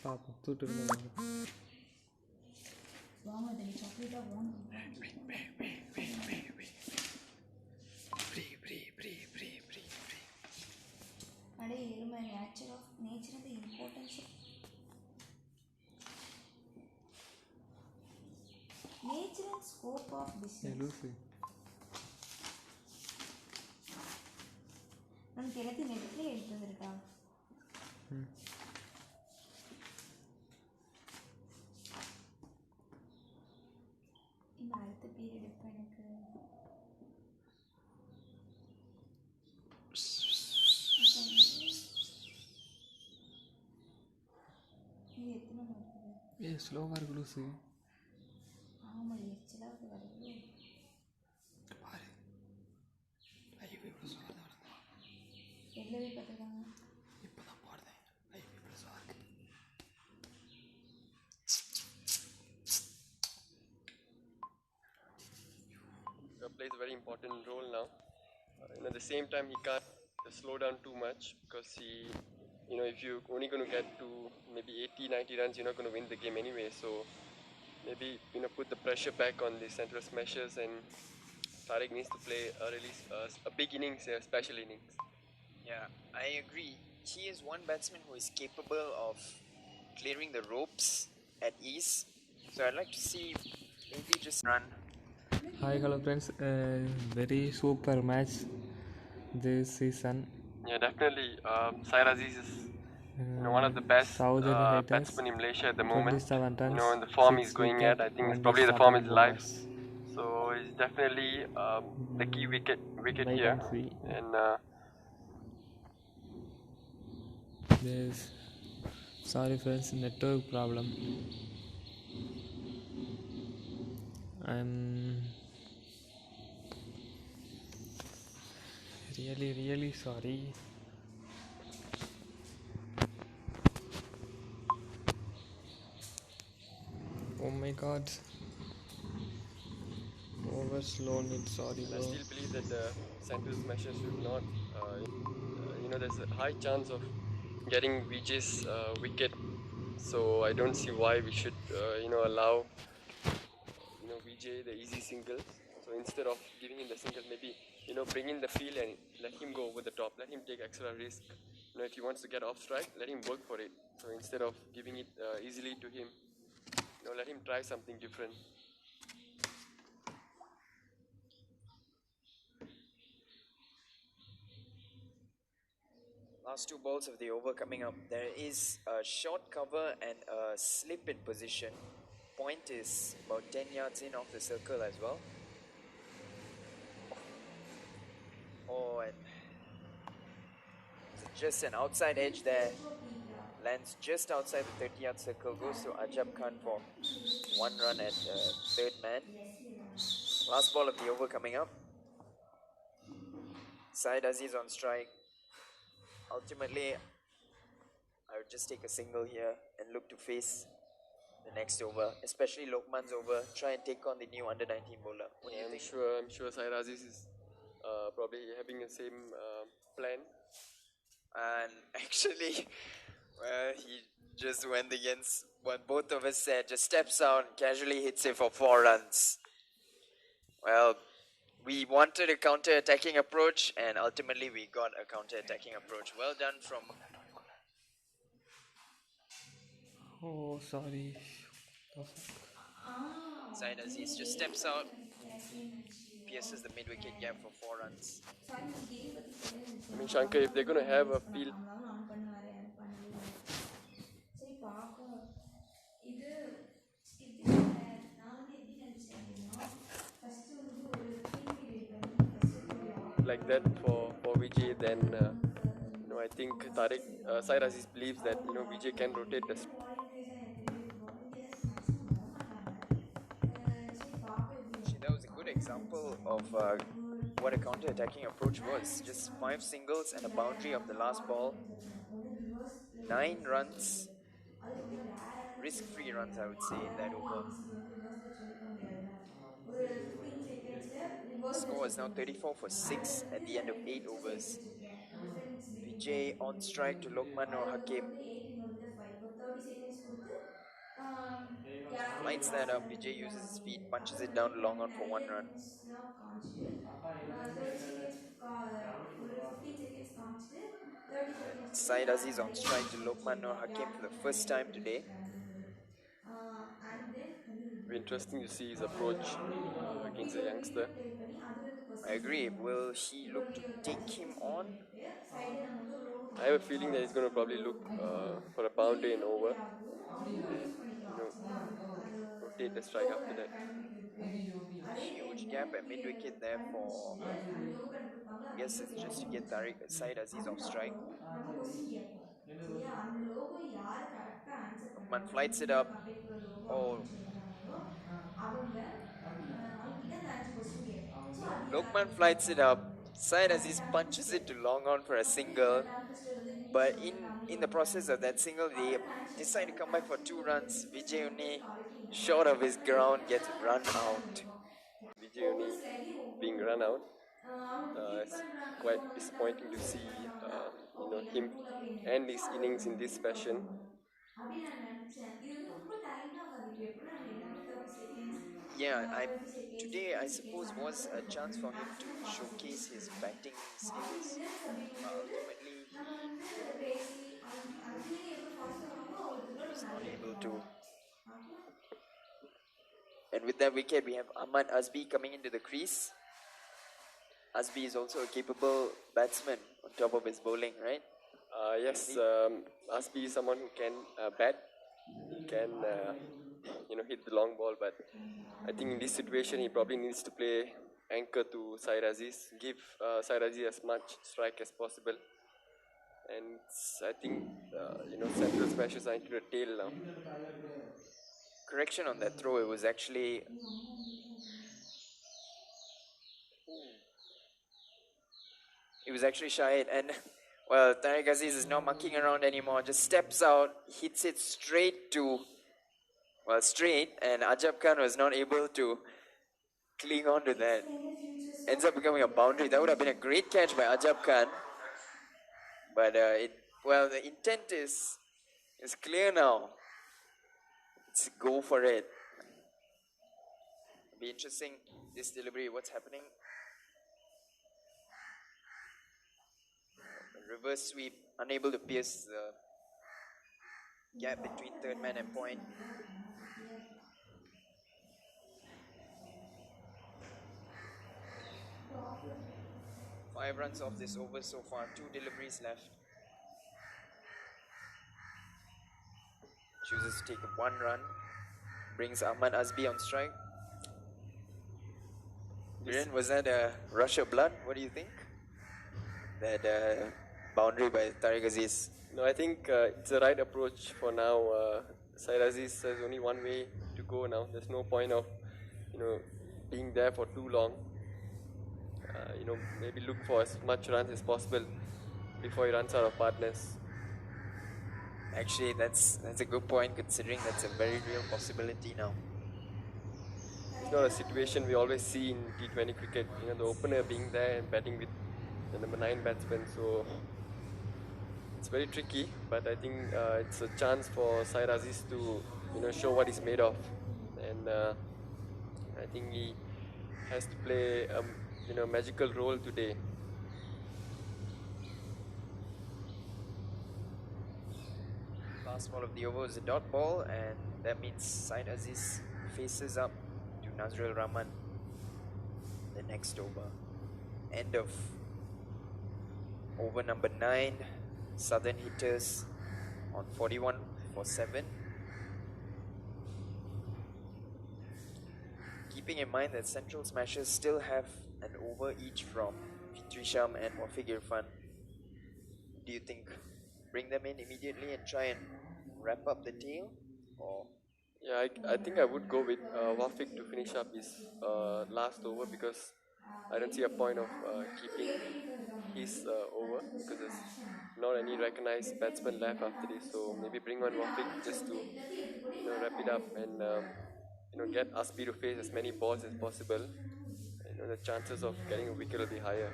பாப்போம் தூட்டு இருந்தாங்க. Nature and scope of business. நமக்கு எல்லாத்தையும் நெட்லேயே எடுத்து வந்துருக்கா. இந்த அடுத்த பீரியட் எப்போ எனக்கு இது எத்தனை இருக்குது? ஸ்லோவாக இருக்கு லூஸு. ஆமாம் எரிச்சலாக வருது. பாரு லைவ் இவ்வளோ சோறு தான் வருது. எல்லவே பார்த்துருக்காங்க. இப்போ தான் போடுறேன். லைவ் இவ்வளோ சோறு இருக்கு. Plays a very important role now. At the same time, he can't slow down too much because if you're only going to get to maybe 80, 90 runs, you're not going to win the game anyway. So maybe put the pressure back on the central smashers, and Tariq needs to play a big innings, a special innings. Yeah, I agree. He is one batsman who is capable of clearing the ropes at ease. So I'd like to see maybe just run. Hi, hello friends. Very super match this season. Yeah, definitely. Syed Aziz is one of the best batsmen in Malaysia at the moment. 27 runs, And the form he's going at, I think it's probably the form of his life. balls. So he's definitely the key wicket here. And Yes. Sorry friends, network problem. I'm really sorry. Oh my god. Overslown it, sorry bro. I still believe that the central smashers should not, there's a high chance of getting Vijay's wicket. So I don't see why we should, allow, Vijay the easy singles. So instead of giving him the singles, maybe, bring in the field and let him go over the top. Let him take extra risk. If he wants to get off strike, let him work for it. So instead of giving it easily to him, let him try something different. Last two balls of the over coming up. There is a short cover and a slip in position. Point is about 10 yards in off the circle as well. Oh, and just an outside edge there. Lands just outside the 30-yard circle. Goes to Ajab Khan for one run at third man. Last ball of the over coming up. Syed Aziz on strike. Ultimately, I would just take a single here and look to face the next over, especially Lokman's over. Try and take on the new under-19 bowler. What do you think? I'm sure Syed Aziz is probably having the same plan. And actually, he just went against what both of us said. Just steps out and casually hits it for 4 runs. Well, we wanted a counter-attacking approach, and ultimately we got a counter-attacking approach. Well done from... Oh, sorry. Syed Aziz just steps out, pierces the mid-wicket gap for 4 runs. I mean, Shankar, if they're going to have a field... like that for Vijay, then I think Syed Aziz believes that Vijay can rotate the That was a good example of what a counter-attacking approach was. Just 5 singles and a boundary of the last ball. 9 runs, risk-free runs I would say in that over. Score is now 34 for 6 at the end of 8 overs. Vijay on strike to Lokman or Hakim. Lights that up. Vijay uses his feet, punches it down long on for one run. Side Aziz on strike to Lokman Nur Hakim for the first time today. Very interesting to see his approach against the youngster. I agree. Will he look to take him on? I have a feeling that he's going to probably look for a boundary and over. Rotate the strike after that. Huge gap at mid wicket there for. I guess it's just to get Side Aziz off strike. Lokman flights it up. Oh, Lokman flights it up. Side Aziz punches it to long on for a single. But in the process of that single, they decide to come back for 2 runs. Vijay Unni, short of his ground, gets run out. Vijay Unni being run out. It's quite disappointing to see him end his innings in this fashion. Yeah, today I suppose was a chance for him to showcase his batting skills. Ultimately, he was not able to. And with that wicket, we have Ahmad Azbi coming into the crease. Azbi is also a capable batsman on top of his bowling, right? Yes, Aspi is someone who can bat. He can, hit the long ball. But I think in this situation, he probably needs to play anchor to Syed Aziz, give Syed Aziz as much strike as possible. And I think, central smashes are into the tail now. Correction on that throw, it was actually. It was actually Shahid, and well, Tariq Aziz is not mucking around anymore, just steps out, hits it straight, and Ajab Khan was not able to cling on to that. Ends up becoming a boundary. That would have been a great catch by Ajab Khan. But the intent is clear now. Let's go for it. It'll be interesting, this delivery, what's happening. Reverse sweep, unable to pierce the gap between third man and point. Five runs off this over so far, 2 deliveries left. Chooses to take 1 run, brings Ahmad Azbi on strike. Viren, was that a rush of blood? What do you think? That boundary by Tariq Aziz. No, I think it's the right approach for now. Syed Aziz has only one way to go now. There's no point of, being there for too long. Maybe look for as much runs as possible before he runs out of partners. Actually, that's a good point, considering that's a very real possibility now. It's not a situation we always see in T20 cricket. The opener being there and batting with the number 9 batsman. So it's very tricky, but I think it's a chance for Syed Aziz to show what he's made of, and I think he has to play a magical role today. Last ball of the over is a dot ball, and that means Syed Aziz faces up to Nazrul Rahman the next over. End of over number 9. Southern hitters on 41 for 7. Keeping in mind that Central Smashers still have an over each from Fitri Sham and Wafiq Irfan. Do you think bring them in immediately and try and wrap up the tail? Or Yeah, I think I would go with Wafiq to finish up his last over, because I don't see a point of keeping his over, because there's not any recognized batsman left after this. So maybe bring on Wafiq just to wrap it up and get Aspi to face as many balls as possible. The chances of getting a wicket will be higher.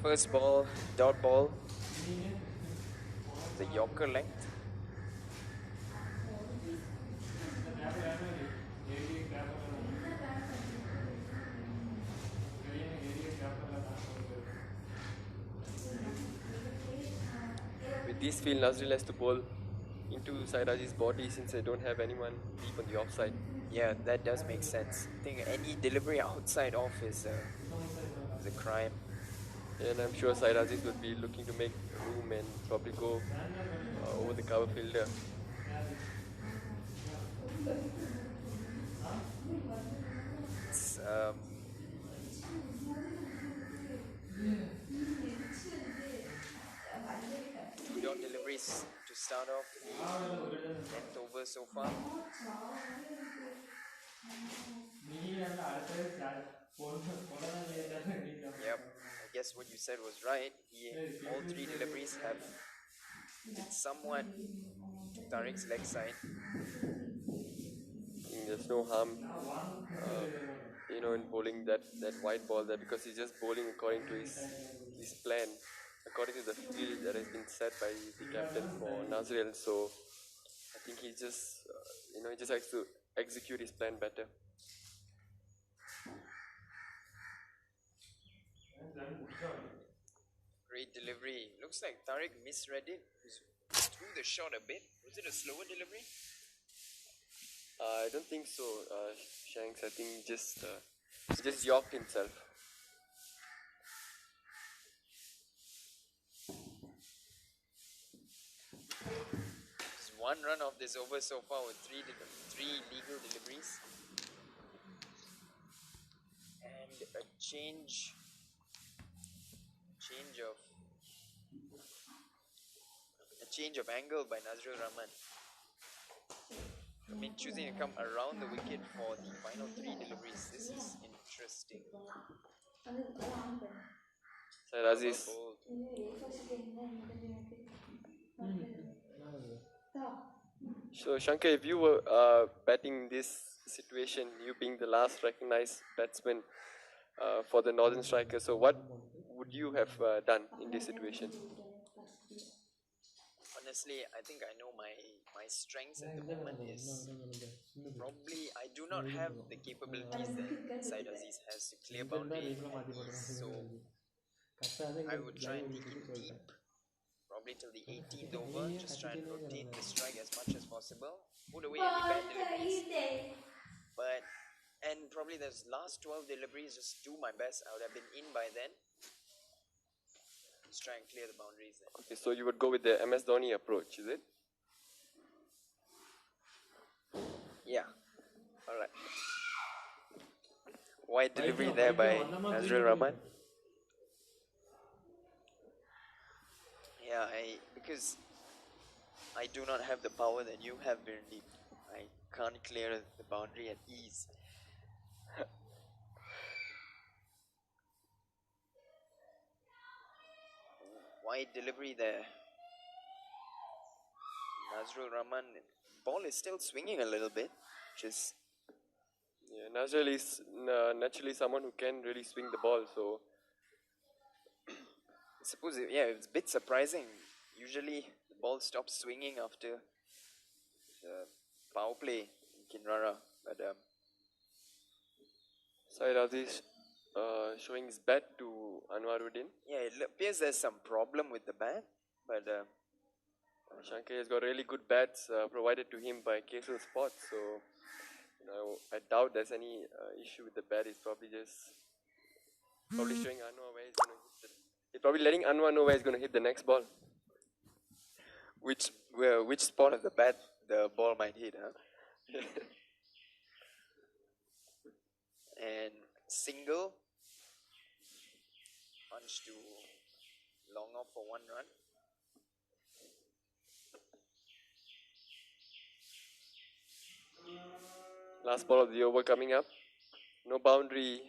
First ball, dot ball. The Yorker length. With this field, Nazril has to bowl into Sairaji's body since they don't have anyone deep on the offside. Yeah, that does make sense. I think any delivery outside off is a crime. And I'm sure Sairajis would be looking to make room and probably go over the cover fielder. It's, two dot deliveries to start off the 10th over so far. Yep, I guess what you said was right. All three deliveries have hit somewhat to Tariq's leg side. There's no harm, in bowling that white ball there, because he's just bowling according to his plan, according to the field that has been set by the captain for Nazril. So I think he just, he just has to execute his plan better. Great delivery. Looks like Tariq misread it. He threw the shot a bit. Was it a slower delivery? I don't think so, Shanks. I think he just yorked himself. Just one run of this over so far with three legal deliveries. And a change of angle by Nazrul Rahman. I mean, choosing to come around the wicket for the final three deliveries. This is interesting. Sairaji's So Shankar, if you were batting this situation, you being the last recognized batsman for the Northern Striker, so what would you have done in this situation? Honestly, I think I know my strengths at the moment is probably I do not have the capabilities that Said Aziz has to clear boundary at ease, so I would try and dig in deep, probably till the 18th over, just try and rotate the strike as much as possible, put away any bad deliveries, and probably those last 12 deliveries, just do my best. I would have been in by then. Just try and clear the boundaries then. Okay, so you would go with the MS Dhoni approach, is it? Yeah. Alright. Wide delivery there by Nazrul Rahman. Yeah, because I do not have the power that you have, Birndeep. I can't clear the boundary at ease. Wide delivery there. Nazrul Rahman, ball is still swinging a little bit, just Nazrul is naturally someone who can really swing the ball, so I suppose it's a bit surprising. Usually the ball stops swinging after the power play in Kinrara, but Said Aziz showing his bat to Anwaruddin. yeah, it appears there's some problem with the bat, but Shankar has got really good bats provided to him by Kesal Sports, so I doubt there's any issue with the bat. He's probably showing Anwar where he's going to hit he's probably letting Anwar know where he's going to hit the next ball. which spot of the bat the ball might hit, huh? And single, punch to long off for 1 run. Last ball of the over coming up. No boundary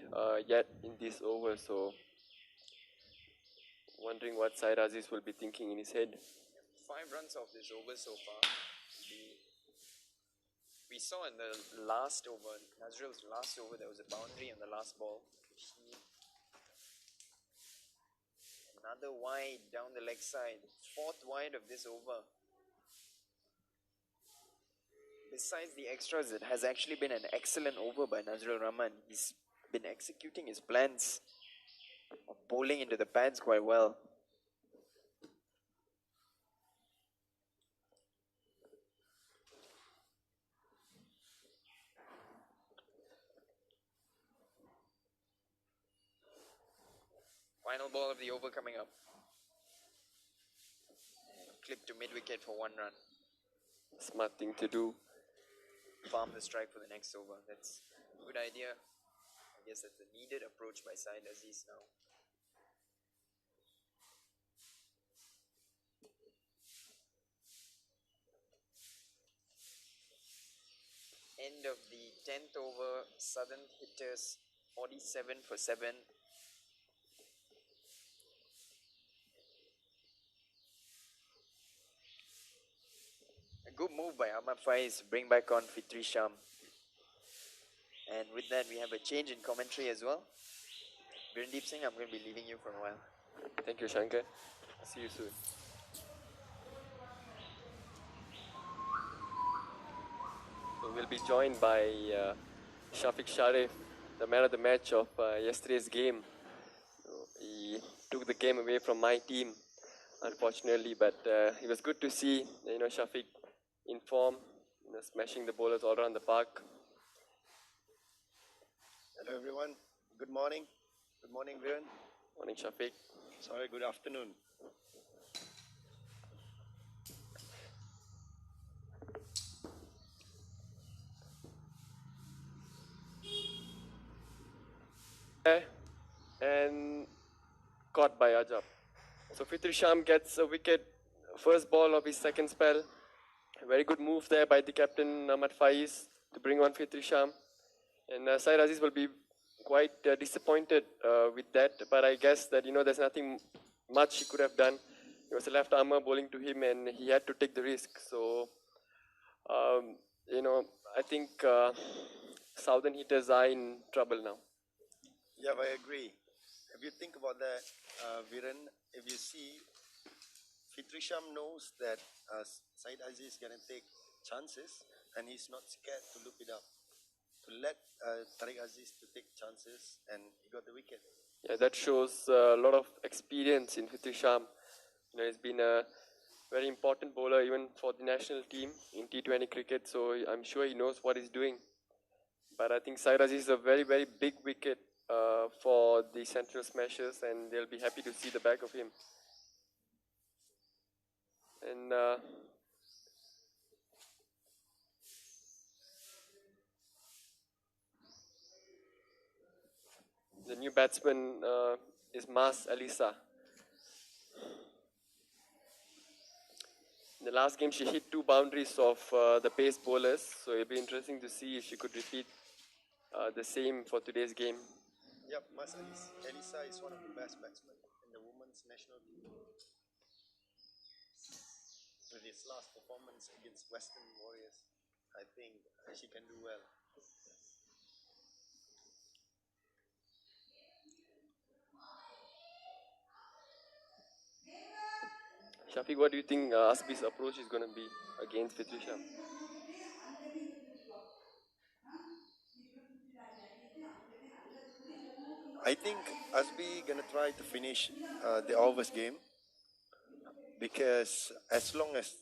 yet in this over, so wondering what Said Aziz will be thinking in his head. 5 runs off this over so far. We saw in the last over, Nazrul's last over, there was a boundary on the last ball. Another wide down the leg side. Fourth wide of this over. Besides the extras, it has actually been an excellent over by Nazrul Rahman. He's been executing his plans of bowling into the pads quite well. Final ball of the over coming up. Clip to mid-wicket for 1 run. Smart thing to do. Farm the strike for the next over. That's a good idea. I guess that's a needed approach by Syed Aziz now. End of the 10th over. Southern hitters 47 for 7. A good move by Ahmad Faiz to bring back on Fitri Sham. And with that, we have a change in commentary as well. Birendeep Singh, I'm going to be leaving you for a while. Thank you, Shankar. See you soon. So we'll be joined by Shafiq Sharif, the man of the match of yesterday's game. So he took the game away from my team, unfortunately, but it was good to see Shafiq in form, smashing the bowlers all around the park. Hello everyone, good morning. Good morning, Viren. Morning, Shafiq. Sorry, good afternoon. And caught by Ajab. So Fitri Sham gets a wicket, first ball of his second spell. A very good move there by the captain Ahmad Faiz to bring on Fitri Sham. And Syed Aziz will be quite disappointed with that, but I guess that there's nothing much he could have done. It was a left armour bowling to him, and he had to take the risk. So I think Southern hitters are in trouble now. Yeah, I agree. If you think about that, Viren, if you see, Fitri Sham knows that Syed Aziz is going to take chances, and he's not scared to loop it up, to let Tariq Aziz to take chances, and he got the wicket. Yeah, that shows a lot of experience in Fitri Sham. He's been a very important bowler even for the national team in T20 cricket, so I'm sure he knows what he's doing. But I think Syed Aziz is a very, very big wicket for the central smashers, and they'll be happy to see the back of him. And the new batsman is Mas Alisa. In the last game, she hit 2 boundaries of the pace bowlers, so it'll be interesting to see if she could repeat the same for today's game. Yep, Mas Elisa is one of the best batsmen in the women's national team. With his last performance against Western Warriors, I think she can do well. Shafiq, what do you think Asbi's approach is going to be against Fitri Sham? I think Asbi gonna try to finish the overs game, because as long as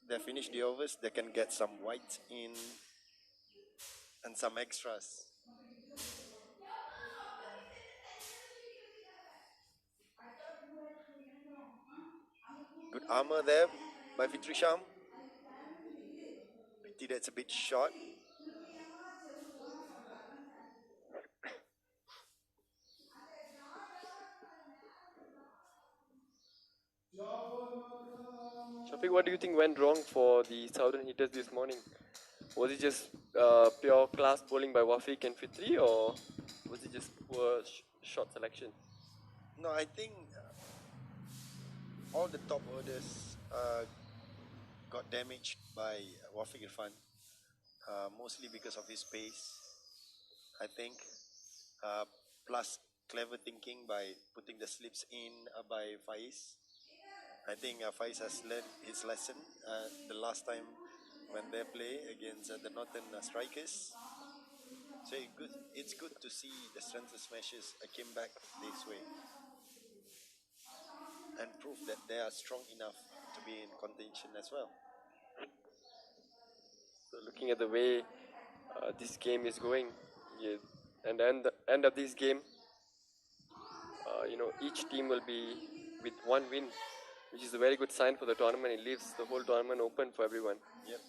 they finish the overs, they can get some whites in and some extras. Good armour there by Fitri Sham. Pity that's a bit short. Shafiq, what do you think went wrong for the Southern hitters this morning? Was it just pure class bowling by Wafiq and Fitri, or was it just poor shot selection? No, I think all the top orders got damaged by Wafiq Irfan, mostly because of his pace, I think. Plus clever thinking by putting the slips in by Faiz. I think Faiz has learned his lesson the last time when they play against the Northern Strikers. So it's good to see the strength smashes came back this way and prove that they are strong enough to be in contention as well. So looking at the way this game is going, yeah, and then the end of this game, each team will be with one win, which is a very good sign for the tournament. It leaves the whole tournament open for everyone. Yep.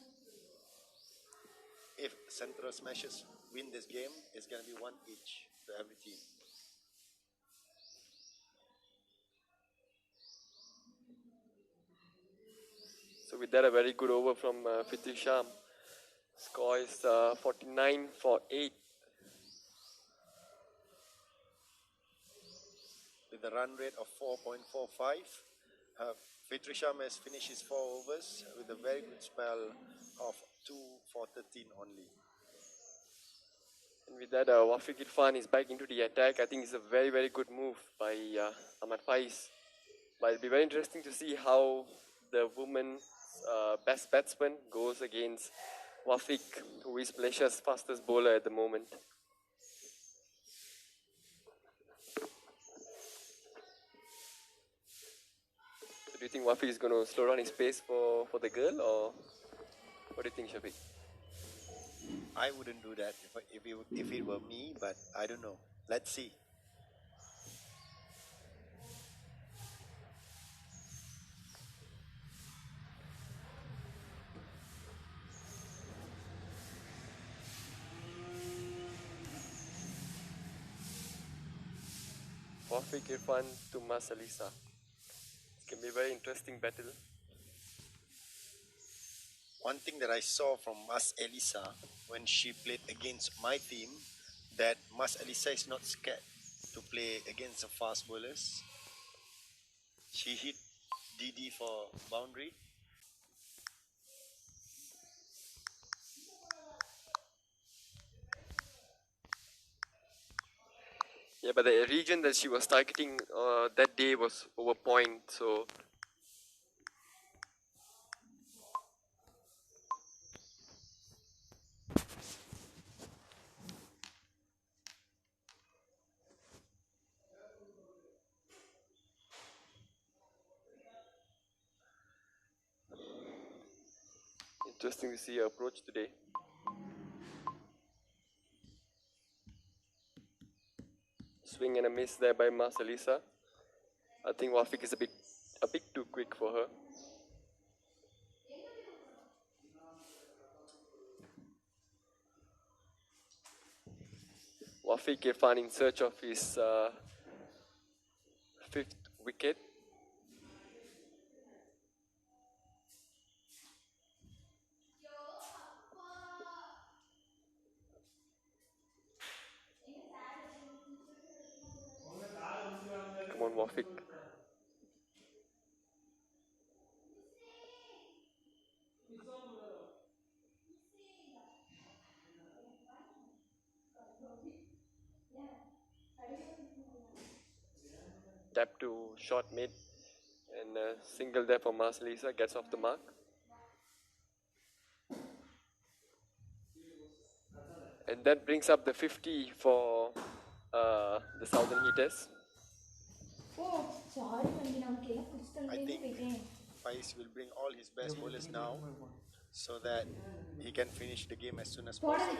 If Central Smashes win this game, it's going to be one each to every team. So with that, a very good over from Fitri Sham. Score is 49 for 8. With a run rate of 4.45, Fitri Sham has finished his 4 overs with a very good spell of 2 for 13 only. And with that, Wafiq Irfan is back into the attack. I think it's a very, very good move by Ahmad Faiz. But it'll be very interesting to see how the women's best batsman goes against Wafiq, who is Malaysia's fastest bowler at the moment. So do you think Wafiq is going to slow down his pace for the girl, or what do you think, Shafiq? I wouldn't do that if it were me, but I don't know. Let's see. Wafiq Irfan to Mas Alisa. It can be a very interesting battle. One thing that I saw from Mas Elisa when she played against my team, that Mas Elisa is not scared to play against the fast bowlers. She hit DD for boundary. Yeah, but the region that she was targeting that day was over point, so interesting to see her approach today. Swing and a miss there by Mas Alisa. I think Wafiq is a bit too quick for her. Wafiq Irfan in search of his 5th wicket. Come on, Wafiq. Tap to short mid, and a single there for Mas Alisa, gets off the mark. And that brings up the 50 for the Southern Heaters. I think Faiz will bring all his best bowlers now so that he can finish the game as soon as possible.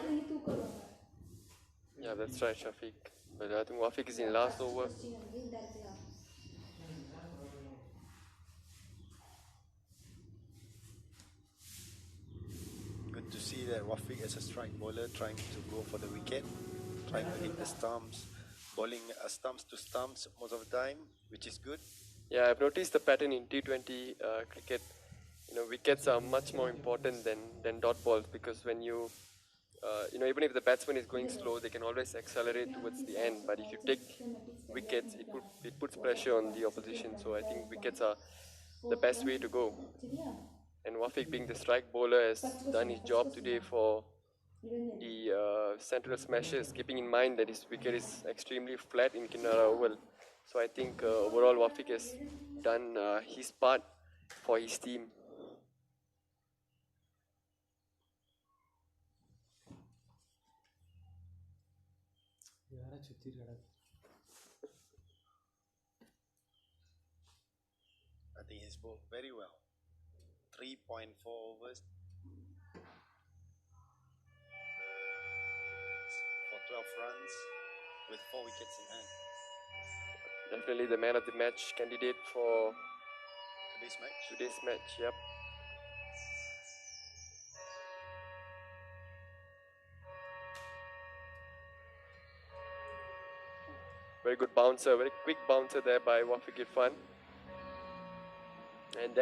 Yeah, that's right, Shafiq. But I think Wafiq is in last over. Good to see that Wafiq as a strike bowler trying to go for the wicket, trying to hit the stumps, bowling stumps to stumps most of the time, which is good. Yeah, I've noticed the pattern in T20 cricket. Wickets are much more important than dot balls, because when you even if the batsman is going slow, they can always accelerate towards the end. But if you take wickets, it puts pressure on the opposition. So I think wickets are the best way to go. And Wafiq, being the strike bowler, has done his job today for the central smashes, keeping in mind that his wicket is extremely flat in Kinara Oval. So I think overall Wafik has done his part for his team. I think he's bowled very well. 3.4 overs for 12 runs with 4 wickets in hand. Definitely the man of the match candidate for Today's match. Yep. Very good bouncer, very quick bouncer there by Wafik Irfan. And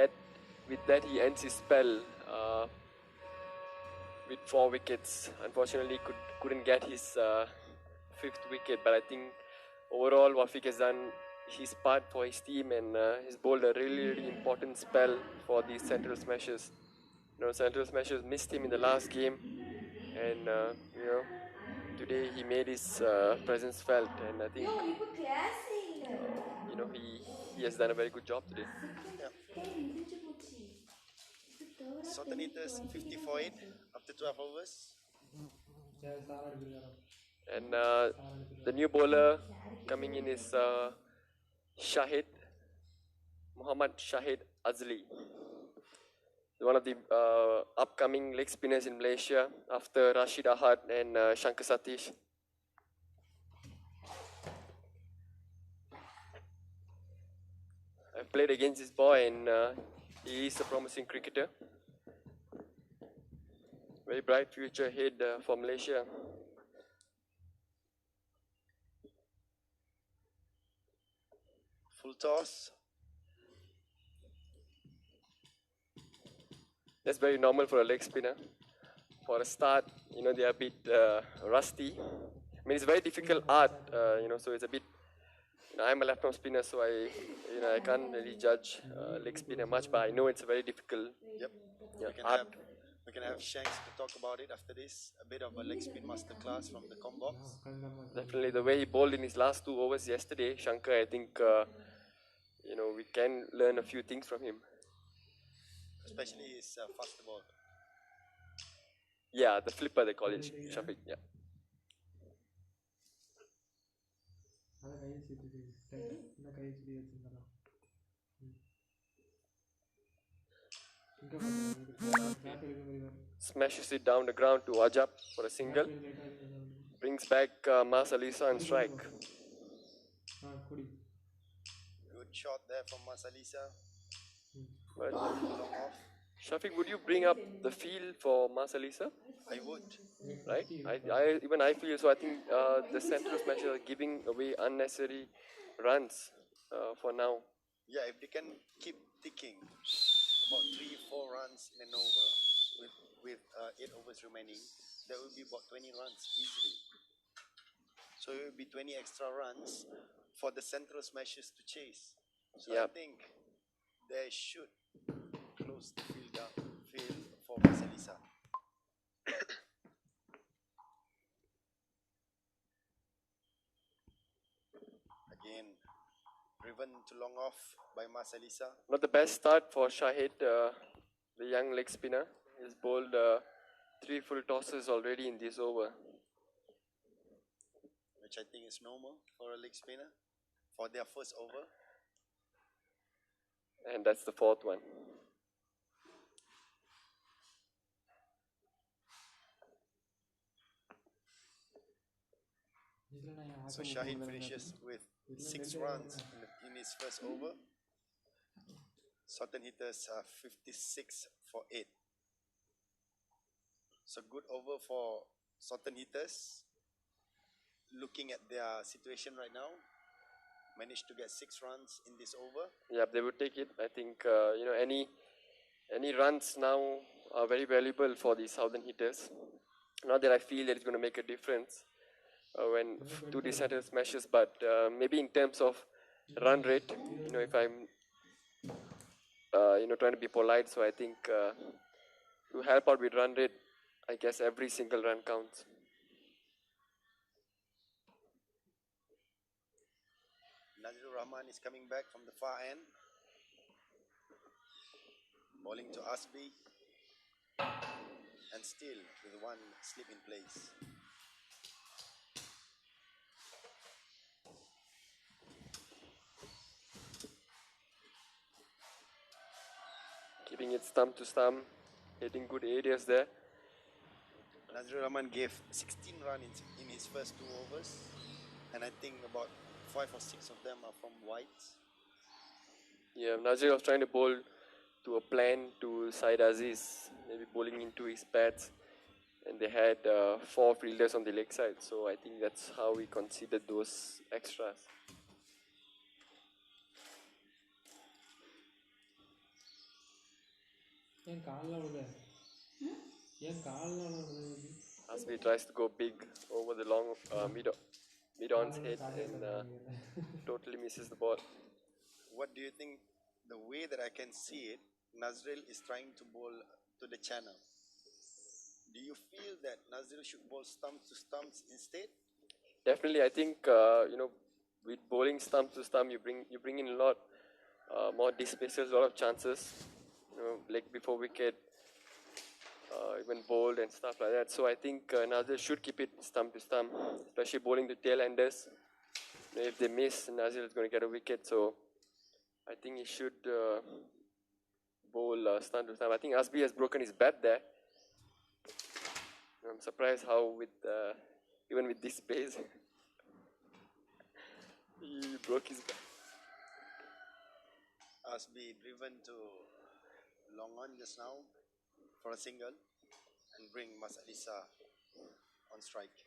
with that he ends his spell with 4 wickets. Unfortunately couldn't get his 5th wicket, but I think overall Wafik has done his part for his team and he's bowled a really important spell for the central smashers. Central smashers missed him in the last game, and today he made his presence felt, and I think he has done a very good job today. Southern hitters 54-8 after 12 overs. And the new bowler coming in is Muhammad Shahid Azli, one of the upcoming leg spinners in Malaysia after Rashid Ahad and Shankar Satish. I played against this boy and he is a promising cricketer. Very bright future ahead for Malaysia. Full toss. That's very normal for a leg spinner. For a start, they are a bit rusty. I mean, it's a very difficult art, so it's a bit. I'm a left-arm spinner, so I can't really judge leg spinner much, but I know it's a very difficult art. We can have Shanks to talk about it after this. A bit of a leg spin masterclass from the combox. Definitely, the way he bowled in his last 2 overs yesterday, Shankar, I think we can learn a few things from him. Especially his faster ball. Yeah, the flipper they call it, Shafiq. Yeah. Smashes it down the ground to Ajab for a single. Brings back Mas Alisa and strike. Good shot there from Mas Alisa. But Long off. Shafiq, would you bring up the field for Mas Alisa? I would. Right? I feel so. I think the central smashers are giving away unnecessary runs for now. Yeah, if they can keep ticking about 3-4 runs in an over with 8 overs remaining, that will be about 20 runs easily. So it will be 20 extra runs for the central smashers to chase. So I think they should close the field for Mas Alisa. Again, driven to long off by Mas Alisa. Not the best start for Shahid, the young leg spinner. He's bowled 3 full tosses already in this over. Which I think is normal for a leg spinner for their first over. And that's the 4th one. So Shahid finishes with 6 runs in his first over. Southern hitters are 56 for 8. So good over for Southern hitters. Looking at their situation right now, managed to get 6 runs in this over. Yeah, they would take it. I think any runs now are very valuable for the southern hitters. Not that I feel that it's going to make a difference when to the central smashes, but maybe in terms of run rate, if I'm trying to be polite, so I think to help out with run rate, I guess every single run counts. Nazirul Rahman is coming back from the far end. Bowling to Asbi. And still with one slip in place. Keeping it stump to stump, hitting good areas there. Nazirul Rahman gave 16 runs in his first 2 overs. And I think about 5 or 6 of them are from wides. Yeah, Nazir was trying to bowl to a plan to Said Aziz, maybe bowling into his pads. And they had 4 fielders on the leg side, so I think that's how we considered those extras. Asbi tries to go big over the long mid-on's head and totally misses the ball. What do you think? The way that I can see it, Nazril is trying to bowl to the channel. Do you feel that Nazril should bowl stumps to stumps instead? Definitely, I think with bowling stump to stump, you bring in a lot more displaces, a lot of chances. Leg before wicket, even bowled and stuff like that. So I think Nazir should keep it stump to stump, especially bowling the tail enders. If they miss, Nazir is going to get a wicket. So I think he should bowl stump to stump. I think Asbi has broken his bat there. I'm surprised how even with this pace, he broke his bat. Asbi driven to long on just now for a single and bring Mas Alisa on strike.